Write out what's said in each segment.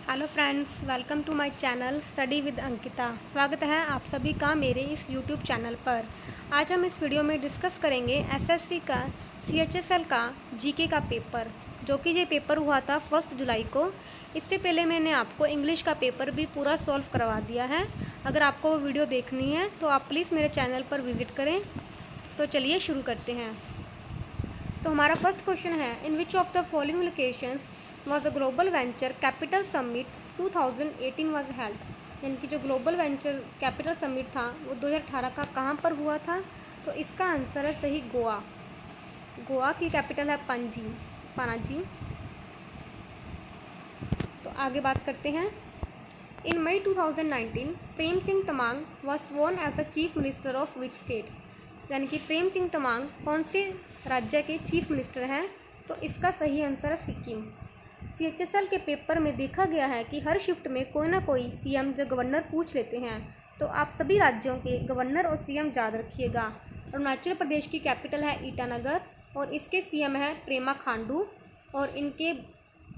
Hello friends, welcome to my channel study with Ankita. स्वागत है आप सभी का मेरे इस यूट्यूब चैनल पर। आज हम इस वीडियो में डिस्कस करेंगे एसएससी का सीएचएसएल का जीके का पेपर, जो कि ये पेपर हुआ था 1 जुलाई को। इससे पहले मैंने आपको इंग्लिश का पेपर भी पूरा सॉल्व करवा दिया है। अगर आपको वो वीडियो देखनी है तो आप प्लीज़ मेरे चैनल पर विज़िट करें। तो चलिए शुरू करते हैं। तो हमारा फर्स्ट क्वेश्चन है, in which of the following locations was the global venture capital summit 2018 was held। यानी कि जो ग्लोबल वेंचर कैपिटल समिट था वो 2018 का कहाँ पर हुआ था? तो इसका आंसर है सही गोवा। गोवा की कैपिटल है पनाजी। तो आगे बात करते हैं। In May 2019 Prem Singh Tamang was sworn as the chief minister of which state. यानी कि प्रेम सिंह तमांग कौन से राज्य के चीफ मिनिस्टर हैं? तो इसका सही आंसर है सिक्किम। सीएचएसएल के पेपर में देखा गया है कि हर शिफ्ट में कोई ना कोई सीएम जो गवर्नर पूछ लेते हैं, तो आप सभी राज्यों के गवर्नर और सीएम याद रखिएगा। अरुणाचल प्रदेश की कैपिटल है ईटानगर और इसके सीएम है प्रेमा खांडू और इनके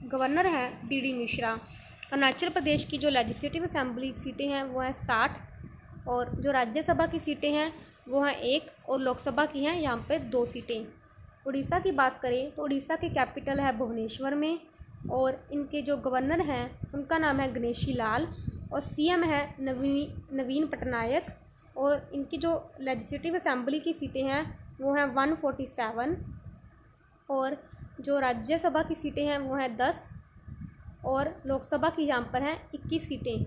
गवर्नर हैं बीडी मिश्रा। अरुणाचल प्रदेश की जो लेजिस्लेटिव असेंबली सीटें हैं वो हैं 60 और जो राज्यसभा की सीटें हैं वो हैं 1 और लोकसभा की हैं यहाँ पे 2 सीटें। उड़ीसा की बात करें तो उड़ीसा की कैपिटल है भुवनेश्वर में और इनके जो गवर्नर हैं उनका नाम है गणेशी लाल और सीएम है नवीन पटनायक और इनकी जो लेजिस्लेटिव असेंबली की सीटें हैं वो हैं 147 और जो राज्यसभा की सीटें हैं वो हैं 10 और लोकसभा की यहाँ पर हैं 21 सीटें।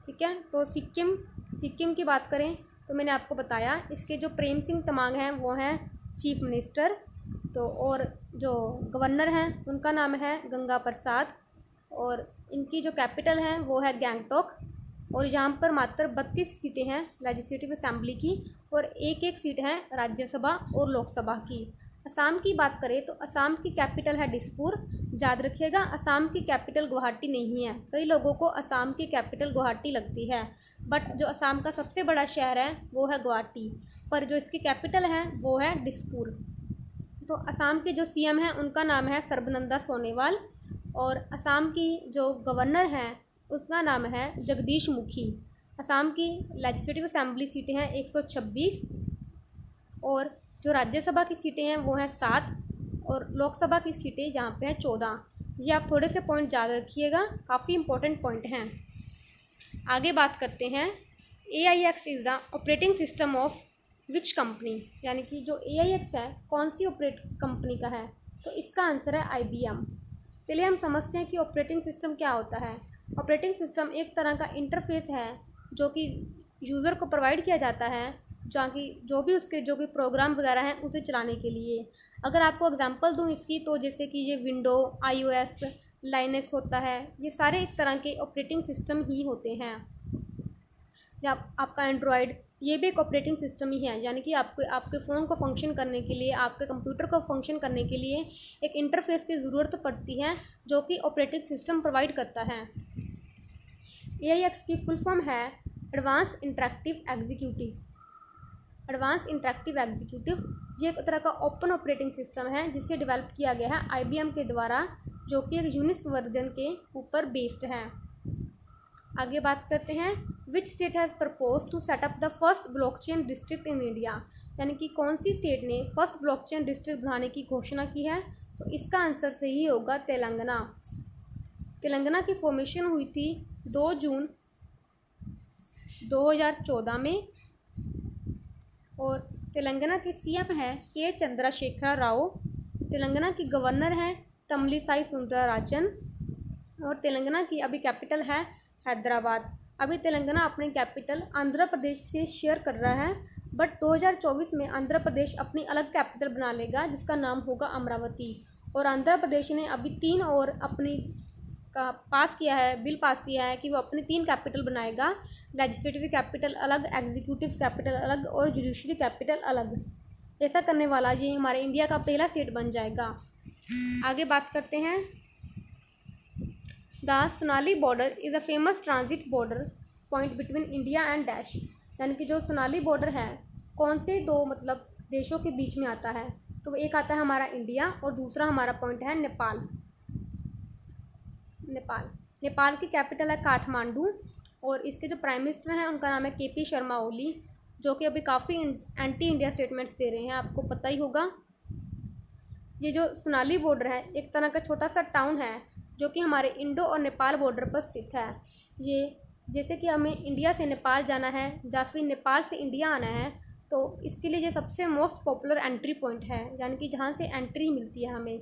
ठीक है, तो सिक्किम की बात करें तो मैंने आपको बताया इसके जो प्रेम सिंह तमांग हैं वो हैं चीफ मिनिस्टर। तो और जो गवर्नर हैं उनका नाम है गंगा प्रसाद और इनकी जो कैपिटल है वो है गैंगटॉक और यहाँ पर मात्र 32 सीटें हैं लेजिस्लेटिव असेंबली की और एक सीट है राज्यसभा और लोकसभा की। असम की बात करें तो असम की कैपिटल है दिसपुर। याद रखिएगा, असम की कैपिटल गुवाहाटी नहीं है। कई लोगों को असम की कैपिटल गुवाहाटी लगती है, बट जो असम का सबसे बड़ा शहर है वो है गुवाहाटी, पर जो इसकी कैपिटल है वो है दिसपुर। तो असम के जो सीएम हैं उनका नाम है सर्बानंद सोनोवाल और असम की जो गवर्नर हैं उसका नाम है जगदीश मुखी। असम की लेजिस्लेटिव असेंबली सीटें हैं 126 और जो राज्यसभा की सीटें हैं वो हैं 7 और लोकसभा की सीटें यहाँ पे हैं 14। ये आप थोड़े से पॉइंट याद रखिएगा, काफ़ी इंपॉर्टेंट पॉइंट हैं। आगे बात करते हैं, AIX is the operating system of which company. यानी कि जो AIX है कौन सी ऑपरेट कंपनी का है? तो इसका आंसर है IBM। पहले हम समझते हैं कि ऑपरेटिंग सिस्टम क्या होता है। ऑपरेटिंग सिस्टम एक तरह का इंटरफेस है जो कि यूज़र को प्रोवाइड किया जाता है, जहाँ की जो भी प्रोग्राम वगैरह हैं उसे चलाने के लिए। अगर आपको एग्जांपल दूँ इसकी, तो जैसे कि ये विंडो, iOS, लाइनक्स होता है, ये सारे एक तरह के ऑपरेटिंग सिस्टम ही होते हैं। या आपका एंड्रॉयड, ये भी एक ऑपरेटिंग सिस्टम ही है। यानी कि आपके फ़ोन को फंक्शन करने के लिए, आपके कंप्यूटर को फंक्शन करने के लिए एक इंटरफेस की ज़रूरत पड़ती है जो कि ऑपरेटिंग सिस्टम प्रोवाइड करता है। AIX की फुल फॉर्म है advance interactive executive. Advance interactive executive ये एक तरह का ओपन ऑपरेटिंग सिस्टम है जिसे डेवलप किया गया है IBM के द्वारा, जो कि एक यूनिक्स वर्जन के ऊपर बेस्ड है। आगे बात करते हैं, which state has propose to set up the first blockchain district in India. यानी कि कौन सी स्टेट ने फर्स्ट ब्लॉकचेन डिस्ट्रिक्ट बनाने की घोषणा की है? तो इसका आंसर सही होगा तेलंगाना। तेलंगाना की फॉर्मेशन हुई थी 2 जून 2014 में और तेलंगाना के सीएम हैं के चंद्रशेखर राव। तेलंगाना की गवर्नर हैं तमिलिसाई सुंदरराजन और तेलंगाना की अभी कैपिटल है हैदराबाद। अभी तेलंगाना अपनी कैपिटल आंध्र प्रदेश से शेयर कर रहा है, बट 2024 में आंध्र प्रदेश अपनी अलग कैपिटल बना लेगा जिसका नाम होगा अमरावती। और आंध्र प्रदेश ने अभी 3 और अपनी बिल पास किया है कि वो अपनी 3 कैपिटल बनाएगा। लेजिस्लेटिव कैपिटल अलग, एग्जीक्यूटिव कैपिटल अलग और जुडिशरी कैपिटल अलग। ऐसा करने वाला ये हमारे इंडिया का पहला स्टेट बन जाएगा। आगे बात करते हैं, the Sonali border is a famous transit border point between India and dash. यानी कि जो सोनाली बॉर्डर है कौन से 2 देशों के बीच में आता है? तो एक आता है हमारा इंडिया और दूसरा हमारा पॉइंट है नेपाल। नेपाल। नेपाल की कैपिटल है काठमांडू और इसके जो प्राइम मिनिस्टर हैं उनका नाम है KP शर्मा ओली, जो कि अभी काफ़ी एंटी इंडिया स्टेटमेंट्स दे रहे हैं, आपको पता ही होगा। ये जो सोनाली बॉर्डर है एक तरह का छोटा सा टाउन है जो कि हमारे इंडो और नेपाल बॉर्डर पर स्थित है। ये जैसे कि हमें इंडिया से नेपाल जाना है या फिर नेपाल से इंडिया आना है, तो इसके लिए ये सबसे मोस्ट पॉपुलर एंट्री पॉइंट है, यानी कि जहाँ से एंट्री मिलती है हमें।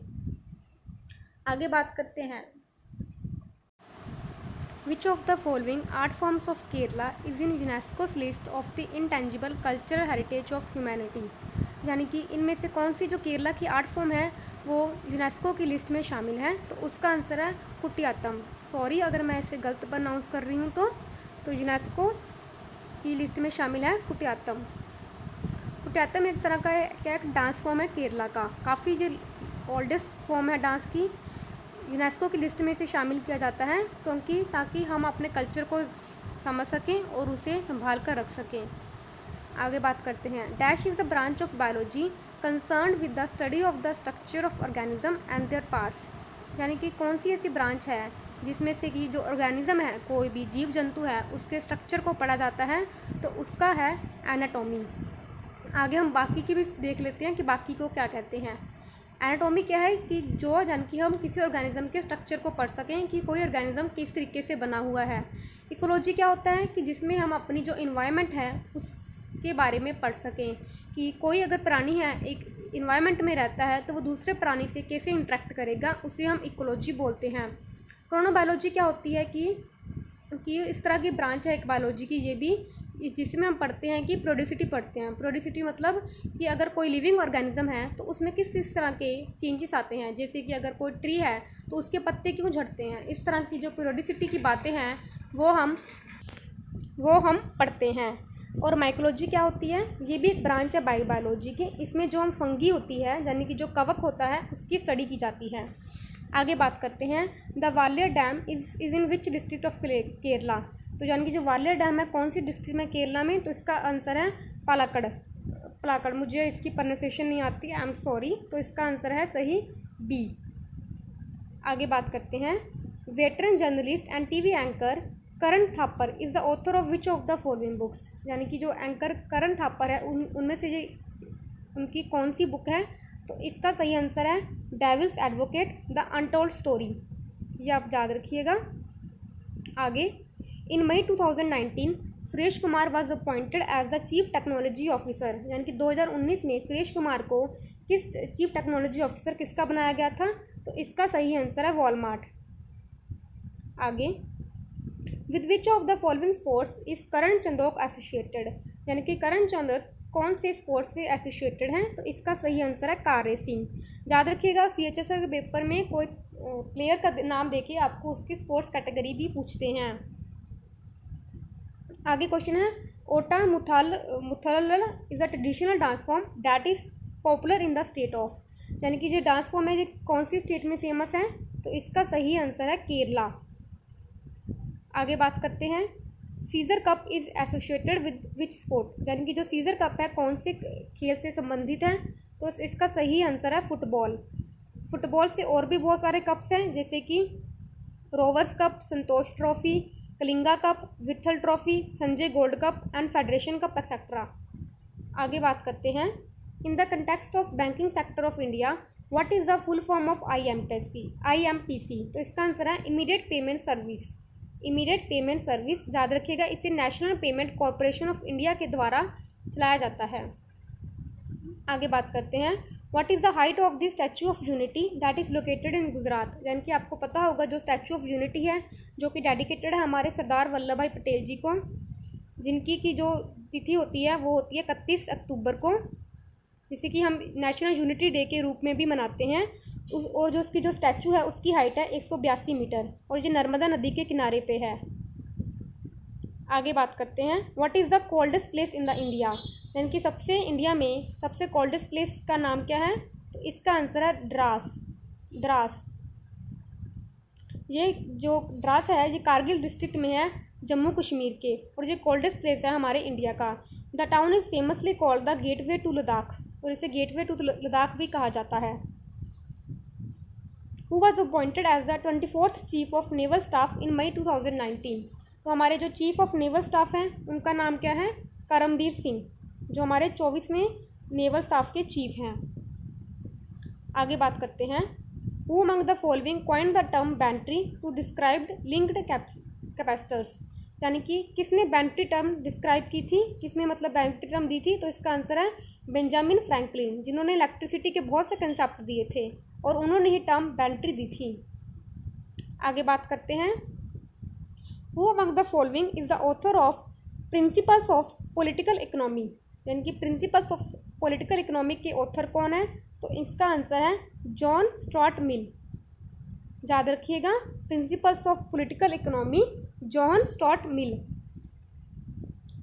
आगे बात करते हैं, विच of the following art forms of Kerala is in UNESCO's list of the intangible cultural heritage of humanity, यानी कि इनमें से कौन सी जो केरला की आर्ट फॉर्म है वो यूनेस्को की लिस्ट में शामिल है। तो उसका आंसर है कुटियात्तम। सॉरी अगर मैं इसे गलत प्रोनाउंस कर रही हूँ तो यूनेस्को की लिस्ट में शामिल है कुटियात्तम। कुटियात्तम एक तरह का एक डांस फॉर्म है केरला का, काफ़ी जो ओल्डेस्ट फॉर्म है डांस की, यूनेस्को की लिस्ट में इसे शामिल किया जाता है क्योंकि ताकि हम अपने कल्चर को समझ सकें और उसे संभाल कर रख सकें। आगे बात करते हैं, dash is a branch of biology concerned with the study of the structure of organism and there parts, यानी कि कौन सी ऐसी ब्रांच है जिसमें से कि जो ऑर्गेनिज्म है, कोई भी जीव जंतु है, उसके स्ट्रक्चर को पढ़ा जाता है, तो उसका है एनाटॉमी। आगे हम बाकी की भी देख लेते हैं कि बाकी को क्या कहते हैं। एनाटॉमी क्या है कि जो यानी कि हम किसी ऑर्गेनिज्म के स्ट्रक्चर को पढ़ सकें कि कोई ऑर्गेनिज्म किस तरीके से बना हुआ है। इकोलॉजी क्या होता है कि जिसमें हम अपनी जो इन्वायरमेंट है उसके बारे में पढ़ सकें कि कोई अगर प्राणी है एक इन्वायरमेंट में रहता है तो वो दूसरे प्राणी से कैसे इंटरेक्ट करेगा, उसे हम इकोलॉजी बोलते हैं। क्रोनोबायोलॉजी क्या होती है कि इस तरह की ब्रांच है एक बायोलॉजी की, ये भी जिसमें हम पढ़ते हैं कि प्रोड्यूसिटी पढ़ते हैं। प्रोड्यूसिटी मतलब कि अगर कोई लिविंग ऑर्गेनिज्म है तो उसमें किस तरह के चेंजेस आते हैं, जैसे कि अगर कोई ट्री है तो उसके पत्ते क्यों झड़ते हैं, इस तरह की जो प्रोड्यूसिटी की बातें हैं वो हम पढ़ते हैं। और माइकोलॉजी क्या होती है, ये भी एक ब्रांच है बायोलॉजी की, इसमें जो हम फंगी होती है यानी कि जो कवक होता है उसकी स्टडी की जाती है। आगे बात करते हैं, the Gwalior dam is in which district of Kerala, तो यानी कि जो ग्वालियर डैम है कौन सी डिस्ट्रिक्ट में केरला में, तो इसका आंसर है पलाकड़। मुझे इसकी प्रोनाउंसिएशन नहीं आती, आई एम सॉरी, तो इसका आंसर है सही बी। आगे बात करते हैं, veteran journalist and TV anchor Karan Thapar is the author of which of the following books, यानी कि जो एंकर करण थापर है उनमें से ये उनकी कौन सी बुक है, तो इसका सही आंसर है devil's advocate the untold story, ये आप याद रखिएगा। आगे, in May 2019 Suresh Kumar was appointed as the chief technology officer, यानी कि 2019 में सुरेश कुमार को किस चीफ टेक्नोलॉजी ऑफिसर किसका बनाया गया था, तो इसका सही आंसर है वॉलमार्ट। आगे, with which of the following sports is Karan Chandok associated, यानी कि करण चंदोक कौन से स्पोर्ट्स से एसोसिएटेड हैं, तो इसका सही आंसर है कार रेसिंग। याद रखिएगा CHSL के पेपर में कोई प्लेयर का नाम देके आपको उसकी स्पोर्ट्स कैटेगरी भी पूछते हैं। आगे क्वेश्चन है, ओटा मुथल is a traditional dance form that is popular in the state of, यानी कि जो डांस फॉर्म है ये कौन सी स्टेट में फेमस है, तो इसका सही आंसर है केरला। आगे बात करते हैं, Caesar cup is associated with which sport, यानी कि जो सीजर कप है कौन से खेल से संबंधित है, तो इसका सही आंसर है फुटबॉल से और भी बहुत सारे कप्स हैं जैसे कि Rovers Cup, Santosh Trophy, Kalinga Cup, Vittal Trophy, Sanjay Gold Cup and Federation Cup etcetera. आगे बात करते हैं, in the context of banking sector of India what is the full form of IMPC, तो इसका आंसर है इमीडिएट पेमेंट सर्विस। याद रखिएगा इसे national payment corporation of India के द्वारा चलाया जाता है। आगे बात करते हैं, what is the height of the statue of unity that is located in Gujarat, यानी कि आपको पता होगा जो स्टैचू ऑफ यूनिटी है जो कि डेडिकेटेड है हमारे सरदार वल्लभ भाई पटेल जी को, जिनकी की जो तिथि होती है वो होती है 31 अक्टूबर को, जिसे कि हम नेशनल यूनिटी डे के रूप में भी मनाते हैं। और जो उसकी जो स्टैचू है उसकी हाइट है 182 मीटर और ये नर्मदा नदी के किनारे पे है। आगे बात करते हैं, what is the coldest place in the India, यानी कि इंडिया में सबसे कोल्डेस्ट प्लेस का नाम क्या है, तो इसका आंसर है द्रास। ये जो द्रास है ये कारगिल डिस्ट्रिक्ट में है जम्मू कश्मीर के, और ये कोल्डेस्ट प्लेस है हमारे इंडिया का। The town is famously called the gateway to Ladakh, और इसे गेटवे टू लद्दाख भी कहा जाता है। Who was appointed as the 24th chief of naval staff in May 2019। तो हमारे जो चीफ ऑफ नेवल स्टाफ हैं उनका नाम क्या है? करमबीर सिंह, जो हमारे 24वें नेवल स्टाफ के चीफ हैं। आगे बात करते हैं, who among the following coined the term battery to described linked capacitors. यानी कि किसने बैटरी टर्म डिस्क्राइब की थी, किसने मतलब बैटरी टर्म दी थी? तो इसका आंसर है बेंजामिन फ्रैंकलिन, जिन्होंने इलेक्ट्रिसिटी के बहुत से कंसेप्ट दिए थे और उन्होंने ही टर्म बैटरी दी थी। आगे बात करते हैं, who among the following is the author of principles of Political economy. यानी कि प्रिंसिपल्स ऑफ पॉलिटिकल इकोनॉमी के ऑथर कौन है? तो इसका आंसर है जॉन स्टुअर्ट मिल। याद रखिएगा, Principles of Political Economy, John Stuart Mill.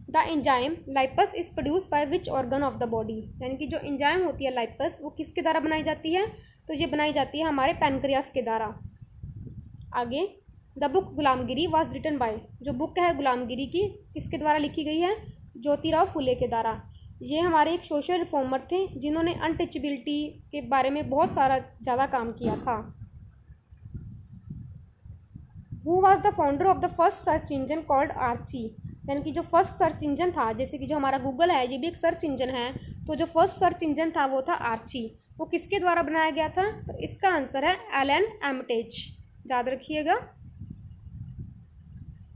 The enzyme lipase is produce by which organ of the body. यानी कि जो एंजाइम होती है लाइपस, वो किसके द्वारा बनाई जाती है? तो ये बनाई जाती है हमारे पैनक्रियास के द्वारा। आगे, the book Gulamgiri was written by. जो बुक है गुलामगिरी की, किसके द्वारा लिखी गई है? ज्योतिराव फुले के द्वारा। ये हमारे एक सोशल रिफॉर्मर थे जिन्होंने अनटचेबिलिटी के बारे में बहुत सारा ज़्यादा काम किया था। Who was the founder of the first search engine called Archie. यानी कि जो फर्स्ट सर्च इंजन था, जैसे कि जो हमारा गूगल है ये भी एक सर्च इंजन है, तो जो फर्स्ट सर्च इंजन था वो था आर्ची। वो किसके द्वारा बनाया गया था? तो इसका आंसर है एलन एमटेज। याद रखिएगा।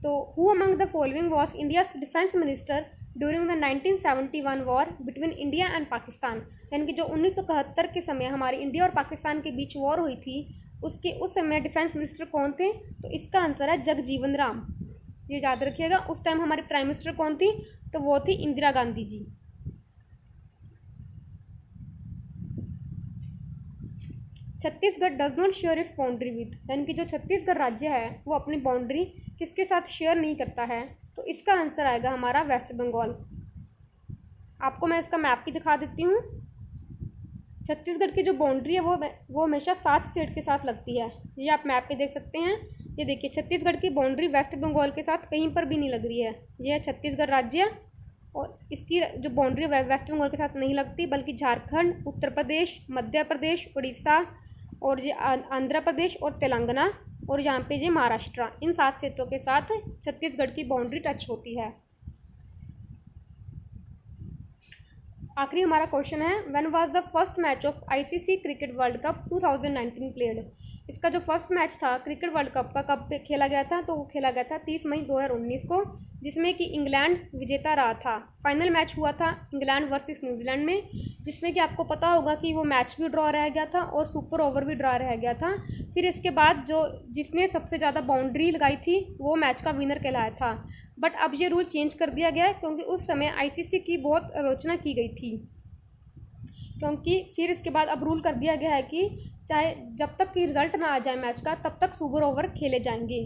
तो who among the following was India's defence minister during the 1971 war between India and Pakistan. यानी कि जो 1971 के समय हमारे इंडिया और पाकिस्तान के बीच वॉर हुई थी, उस समय डिफेंस मिनिस्टर कौन थे? तो इसका आंसर है जगजीवन राम। ये याद रखिएगा। उस टाइम हमारी प्राइम मिनिस्टर कौन थी? तो वो थी Indira Gandhi ji. Chhattisgarh does not share its boundary with. यानी कि जो छत्तीसगढ़ राज्य है वो अपनी बाउंड्री किसके साथ शेयर नहीं करता है? तो इसका आंसर आएगा हमारा वेस्ट बंगाल। आपको मैं इसका मैप भी दिखा देती हूँ। छत्तीसगढ़ की जो बाउंड्री है वो हमेशा 7 स्टेट के साथ लगती है। ये आप मैप पे देख सकते हैं। ये देखिए, छत्तीसगढ़ की बाउंड्री वेस्ट बंगाल के साथ कहीं पर भी नहीं लग रही है। ये है छत्तीसगढ़ राज्य, और इसकी जो बाउंड्री वेस्ट बंगाल के साथ नहीं लगती, बल्कि झारखंड, उत्तर प्रदेश, मध्य प्रदेश, उड़ीसा और ये आंध्र प्रदेश और तेलंगाना और यहाँ पे ये महाराष्ट्र, इन 7 क्षेत्रों के साथ छत्तीसगढ़ की बाउंड्री टच होती है। आखिरी हमारा क्वेश्चन है, when was the first match of ICC cricket world cup 2019 played. इसका जो फर्स्ट मैच था क्रिकेट वर्ल्ड कप का कब खेला गया था? तो वो खेला गया था 30 मई 2019 को, जिसमें कि इंग्लैंड विजेता रहा था। फाइनल मैच हुआ था इंग्लैंड वर्सेस न्यूजीलैंड में, जिसमें कि आपको पता होगा कि वो मैच भी ड्रॉ रह गया था और सुपर ओवर भी ड्रॉ रह गया था। फिर इसके बाद जिसने सबसे ज़्यादा बाउंड्री लगाई थी वो मैच का विनर कहलाया था। बट अब ये रूल चेंज कर दिया गया है, क्योंकि उस समय आईसीसी की बहुत आलोचना की गई थी। क्योंकि फिर इसके बाद अब रूल कर दिया गया है कि चाहे जब तक कि रिज़ल्ट ना आ जाए मैच का, तब तक सुपर ओवर खेले जाएंगे।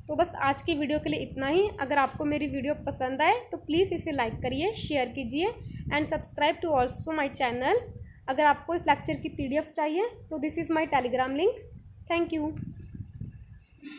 तो बस आज की वीडियो के लिए इतना ही। अगर आपको मेरी वीडियो पसंद आए तो प्लीज़ इसे लाइक करिए, शेयर कीजिए and subscribe to also my channel. अगर आपको इस लेक्चर की PDF चाहिए तो this is my Telegram link. Thank you.